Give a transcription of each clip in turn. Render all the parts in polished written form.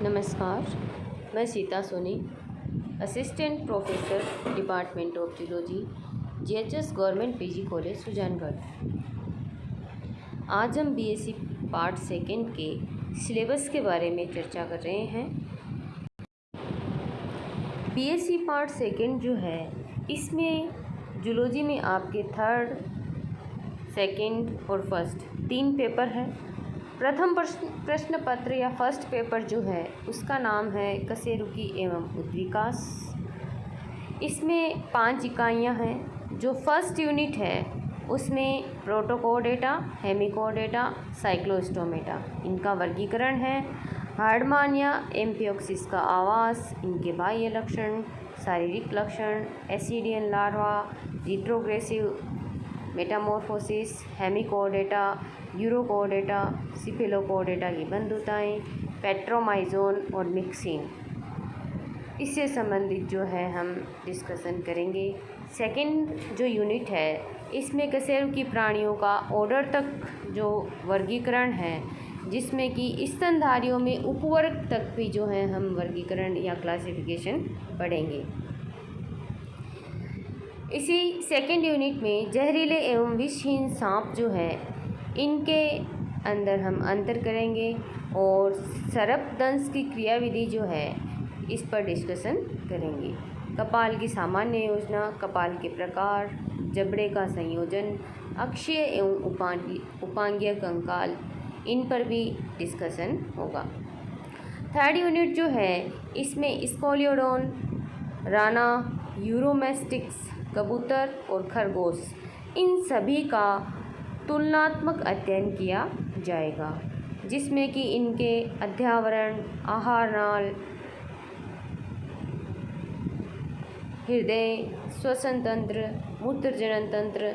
नमस्कार, मैं Sita Soni, assistant professor department of zoology, GHS government PG college Sujangarh. आज हम बीएससी पार्ट सेकंड के सिलेबस के बारे में चर्चा कर रहे हैं। बीएससी पार्ट सेकंड जो है, इसमें जूलॉजी में आपके थर्ड, सेकंड और फर्स्ट 3 पेपर हैं। प्रथम प्रश्न पत्र या फर्स्ट पेपर जो है उसका नाम है कशेरुकी एवं उद्विकास। इसमें 5 इकाइयाँ हैं। जो फर्स्ट यूनिट है उसमें प्रोटोकोडेटा, हेमिकोडेटा, साइक्लोस्टोमेटा इनका वर्गीकरण है। हार्डमान या एम्फियोक्सिस का आवास, इनके बाह्य लक्षण, शारीरिक लक्षण, ascidian larva, retrogressive metamorphosis, hemichordata, urochordata, cephalochordata की बंधुताएँ, पेट्रोमाइजोन और मिक्सिन, इससे संबंधित जो है हम डिस्कशन करेंगे। सेकंड जो यूनिट है इसमें कशेरुकी प्राणियों का ऑर्डर तक जो वर्गीकरण है, जिसमें कि स्तनधारियों में उपवर्ग तक भी जो है हम वर्गीकरण या क्लासिफिकेशन पढ़ेंगे। इसी सेकंड यूनिट में जहरीले एवं विषहीन सांप जो है इनके अंदर हम अंतर करेंगे और सर्पदंश की क्रियाविधि जो है इस पर डिस्कशन करेंगे। कपाल की सामान्य योजना, कपाल के प्रकार, जबड़े का संयोजन, अक्षीय एवं उपांगीय कंकाल, इन पर भी डिस्कशन होगा। थर्ड यूनिट जो है इसमें स्कोलियोडोन, राना, यूरोमेस्टिक्स, कबूतर और खरगोश, इन सभी का तुलनात्मक अध्ययन किया जाएगा, जिसमें कि इनके अध्यावरण, आहार नाल, हृदय, श्वसन तंत्र, मूत्रजनन तंत्र,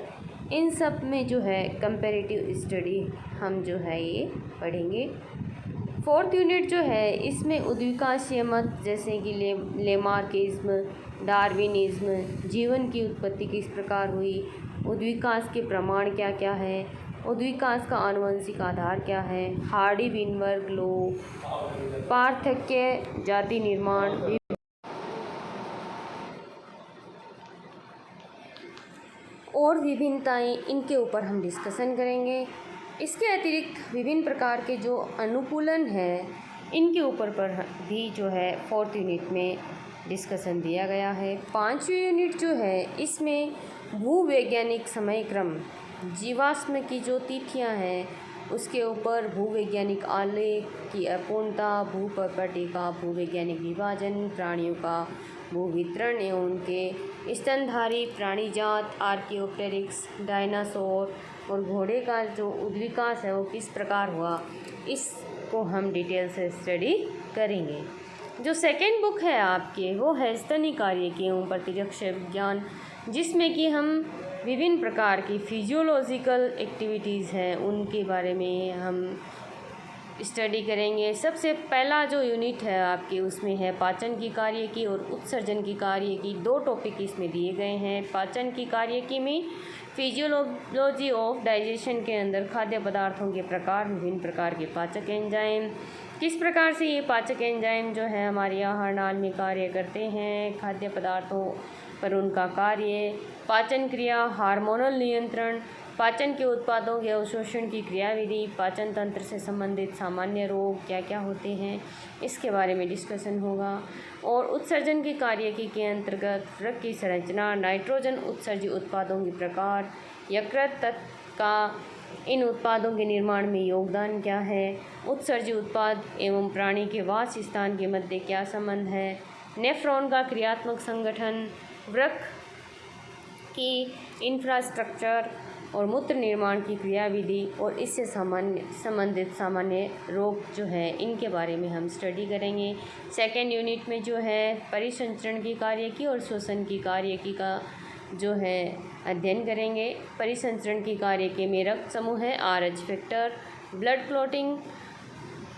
इन सब में जो है कंपैरेटिव स्टडी हम जो है ये पढ़ेंगे। फोर्थ यूनिट जो है इसमें उद्विकासीय मत जैसे कि लेमार्किज्म, डार्विनिज्म, जीवन की उत्पत्ति किस प्रकार हुई, उद्विकास के प्रमाण क्या क्या है, उद्विकास का आनुवंशिक आधार क्या है, हार्डी विनबर्ग लो, पार्थक्य, जाति निर्माण और विभिन्नताएं, इनके ऊपर हम डिस्कशन करेंगे। इसके अतिरिक्त विभिन्न प्रकार के जो अनुकूलन है इनके ऊपर पर भी जो है फोर्थ यूनिट में डिस्कशन दिया गया है। 5वीं यूनिट जो है इसमें भूवैज्ञानिक समय क्रम, जीवाश्म की जो तिथियां हैं उसके ऊपर भूवैज्ञानिक आलेख की अपूर्णता, भूप्रॉपर्टी का भूवैज्ञानिक विभाजन, प्राणियों का भूवितरण एवं उनके स्तनधारी प्राणी जात, आर्कियोप्टेरिक्स, डायनासोर और घोड़े का जो उद्विकास है वो किस प्रकार हुआ, इसको हम डिटेल से स्टडी करेंगे। जो सेकेंड बुक है आपके वो है स्तनी कार्यकी एवं प्रतिरक्ष विज्ञान, जिसमें कि हम विभिन्न प्रकार की फिजियोलॉजिकल एक्टिविटीज़ हैं उनके बारे में हम स्टडी करेंगे। सबसे पहला जो यूनिट है आपके उसमें है पाचन की कार्यकी और उत्सर्जन की कार्यकी, 2 टॉपिक इसमें दिए गए हैं। पाचन की कार्यकी में फिजियोलॉजी ऑफ डाइजेशन के अंदर खाद्य पदार्थों के प्रकार, विभिन्न प्रकार के पाचक एंजाइम, किस प्रकार से ये पाचक एंजाइम जो है हमारे आहार नाल में कार्य करते हैं, खाद्य पदार्थों पर उनका कार्य, पाचन क्रिया, हार्मोनल नियंत्रण, पाचन के उत्पादों के अवशोषण की क्रियाविधि, पाचन तंत्र से संबंधित सामान्य रोग क्या क्या होते हैं इसके बारे में डिस्कशन होगा। और उत्सर्जन की कार्यकी के अंतर्गत वृक्क की संरचना, नाइट्रोजन उत्सर्जी उत्पादों के प्रकार, यकृत तत्व का इन उत्पादों के निर्माण में योगदान क्या है, उत्सर्जी उत्पाद एवं प्राणी के वास स्थान के मध्य क्या संबंध है, नेफ्रॉन का क्रियात्मक संगठन, वृक्क की इंफ्रास्ट्रक्चर और मूत्र निर्माण की क्रियाविधि और इससे संबंधित सामान्य रोग जो है इनके बारे में हम स्टडी करेंगे। सेकेंड यूनिट में जो है परिसंचरण की कार्यकी और श्वसन की कार्यकी का जो है अध्ययन करेंगे। परिसंचरण की कार्यकी में रक्त समूह है, RH फैक्टर, ब्लड क्लॉटिंग,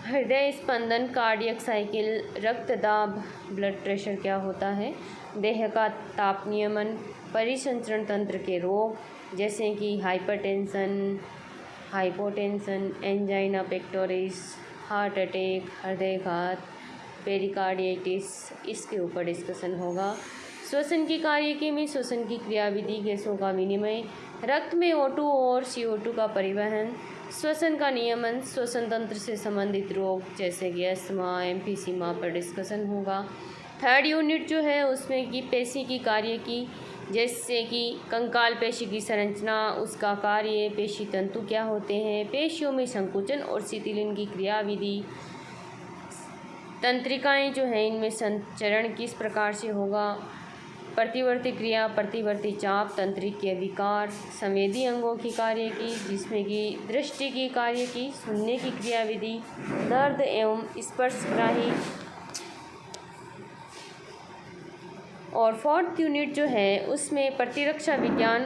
हृदय स्पंदन, कार्डियक साइकिल, रक्तदाब, ब्लड प्रेशर क्या होता है, देह का ताप नियमन, परिसंचरण तंत्र के रोग जैसे कि hypertension, hypotension, angina pectoris, heart attack, हृदयघात, पेरिकार्डिटिस, इसके ऊपर डिस्कशन होगा। श्वसन की कार्यकी में श्वसन की क्रियाविधि, गैसों का विनिमय, रक्त में O2 और CO2 का परिवहन, श्वसन का नियमन, श्वसन तंत्र से संबंधित रोग जैसे कि अस्थमा, एम्फीसीमा पर डिस्कशन होगा। थर्ड यूनिट जो है उसमें कि पेशी की कार्यकी, जैसे कि कंकाल पेशी की संरचना, उसका कार्य, पेशी तंतु क्या होते हैं, पेशियों में संकुचन और शिथिलन की क्रियाविधि, तंत्रिकाएं जो हैं इनमें संचरण किस प्रकार से होगा, प्रतिवर्ती क्रिया, प्रतिवर्ती चाप, तंत्रिकीय विकार, संवेदी अंगों की कार्य की, जिसमें कि दृष्टि की कार्य की, सुनने की क्रियाविधि, दर्द एवं स्पर्शग्राही। और फोर्थ यूनिट जो है उसमें प्रतिरक्षा विज्ञान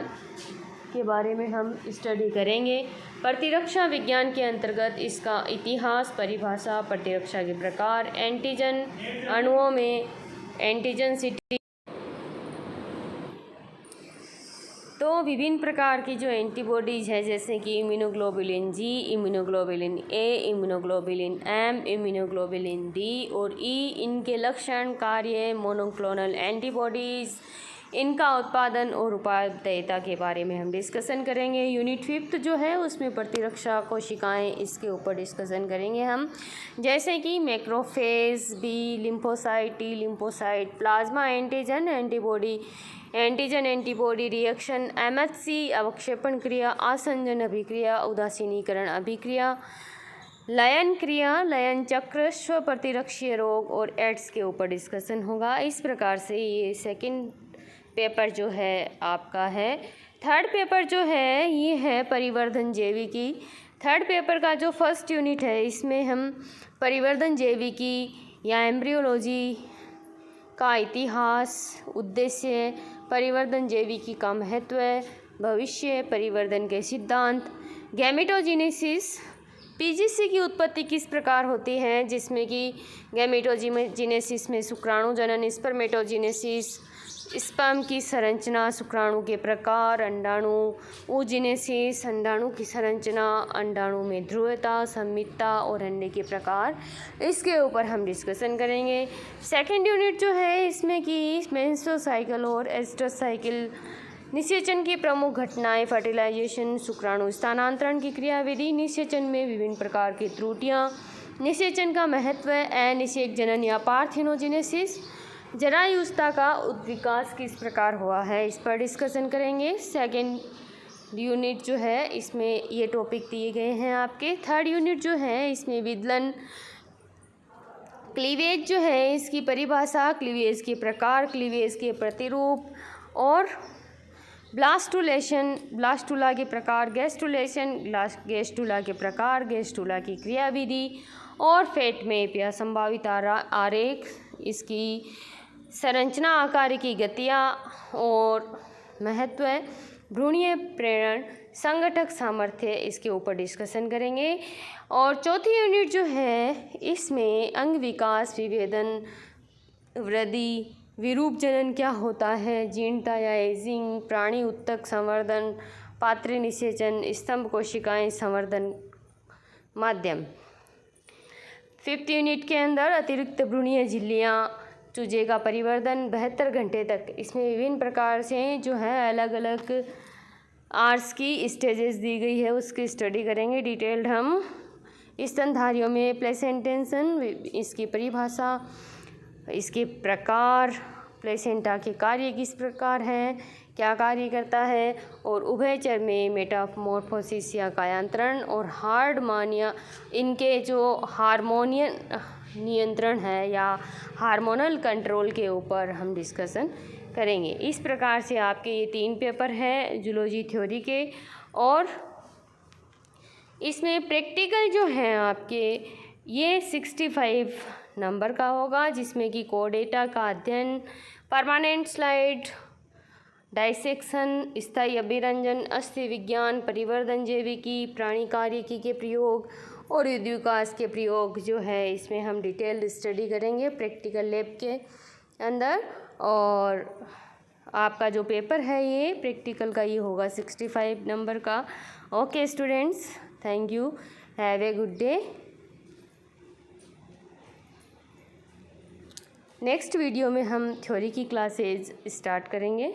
के बारे में हम स्टडी करेंगे। प्रतिरक्षा विज्ञान के अंतर्गत इसका इतिहास, परिभाषा, प्रतिरक्षा के प्रकार, एंटीजन अणुओं में एंटीजेंसिटी, तो विभिन्न प्रकार की जो एंटीबॉडीज़ है जैसे कि immunoglobulin G, immunoglobulin A, immunoglobulin M, immunoglobulin D और ई, इनके लक्षण, कार्य, मोनोक्लोनल एंटीबॉडीज़, इनका उत्पादन और उपादेयता के बारे में हम डिस्कशन करेंगे। यूनिट 5 जो है उसमें प्रतिरक्षा कोशिकाएं, इसके ऊपर डिस्कशन करेंगे हम, जैसे कि macrophage, B lymphocyte, T lymphocyte, plasma antigen antibody, antigen antibody reaction, MHC अवक्षेपण क्रिया, आसंजन अभिक्रिया, उदासीनीकरण अभिक्रिया, लयन क्रिया, लयन चक्र, स्व प्रतिरक्षीय रोग और एड्स के ऊपर डिस्कशन होगा। इस प्रकार से ये सेकंड पेपर जो है आपका है। थर्ड पेपर जो है ये है परिवर्धन जैविकी। थर्ड पेपर का जो फर्स्ट यूनिट है इसमें हम परिवर्धन जैविकी या एम्ब्रियोलॉजी का इतिहास, उद्देश्य, परिवर्धन जैविकी का महत्व, भविष्य, परिवर्धन के सिद्धांत, गैमेटोजेनेसिस, PGC की उत्पत्ति किस प्रकार होती है, जिसमें कि गैमेटोजेनेसिस में शुक्राणु जनन, स्पर्मेटोजेनेसिस, स्पर्म की संरचना, शुक्राणु के प्रकार, अंडाणु, oogenesis, अंडाणु की संरचना, अंडाणु में ध्रुवता, सममितता और अंडे के प्रकार, इसके ऊपर हम डिस्कशन करेंगे। सेकंड यूनिट जो है इसमें कि मेंस्ट्रुअल साइकिल और एस्ट्रस साइकिल, निषेचन की प्रमुख घटनाएं, फर्टिलाइजेशन, शुक्राणु स्थानांतरण की क्रियाविधि, निषेचन में विभिन्न प्रकार की त्रुटियां, निषेचन का महत्व, अनिषेक जनन या पार्थिनोजेनेसिस, जरायुस्ता का विकास किस प्रकार हुआ है, इस पर डिस्कशन करेंगे। सेकेंड यूनिट जो है इसमें ये टॉपिक दिए गए हैं आपके। थर्ड यूनिट जो है इसमें विदलन, क्लीवेज जो है इसकी परिभाषा, क्लीवेज के प्रकार, क्लीवेज के प्रतिरूप और ब्लास्टुलेशन, ब्लास्टुला के प्रकार, गैस्टुलेशन, गैस्टुला के प्रकार, गैस्टुला की क्रियाविधि और फेटमेप या संभावित आरेख, इसकी संरचना, आकार की गतियाँ और महत्व, भ्रूणीय प्रेरण, संगठक सामर्थ्य, इसके ऊपर डिस्कशन करेंगे। और चौथी यूनिट जो है इसमें अंग विकास, विभेदन, वृद्धि, विरूप जनन क्या होता है, जीर्णता या एजिंग, प्राणी उत्तक संवर्धन, पात्र निषेचन, स्तंभ कोशिकाएं संवर्धन माध्यम। फिफ्थ यूनिट के अंदर अतिरिक्त भ्रूणीय झिल्लियाँ, चूजे का परिवर्धन 72 घंटे तक, इसमें विभिन्न प्रकार से जो है अलग अलग आर्स की स्टेजेस दी गई है, उसकी स्टडी करेंगे डिटेल्ड हम। स्तनधारियों में प्लेसेंटेशन, इसकी परिभाषा, इसके प्रकार, प्लेसेंटा के कार्य किस प्रकार हैं, क्या कार्य करता है, और उभयचर में मेटामॉर्फोसिस या कायांतरण और हार्डमानिया, इनके जो हार्मोनियन नियंत्रण है या हार्मोनल कंट्रोल के ऊपर हम डिस्कशन करेंगे। इस प्रकार से आपके ये 3 पेपर हैं जूलॉजी थ्योरी के, और इसमें प्रैक्टिकल जो हैं आपके ये 65 नंबर का होगा, जिसमें कि कोडेटा का अध्ययन, परमानेंट स्लाइड, डाइसेक्शन, स्थायी अभिरंजन, अस्थि विज्ञान, परिवर्धन जैविकी, प्राणी कार्यकी के प्रयोग और विकास के प्रयोग जो है इसमें हम डिटेल्ड स्टडी करेंगे प्रैक्टिकल लैब के अंदर। और आपका जो पेपर है ये प्रैक्टिकल का ये होगा 65 नंबर का। Okay students, thank you, have a good day. Next video में हम थ्योरी की क्लासेज स्टार्ट करेंगे।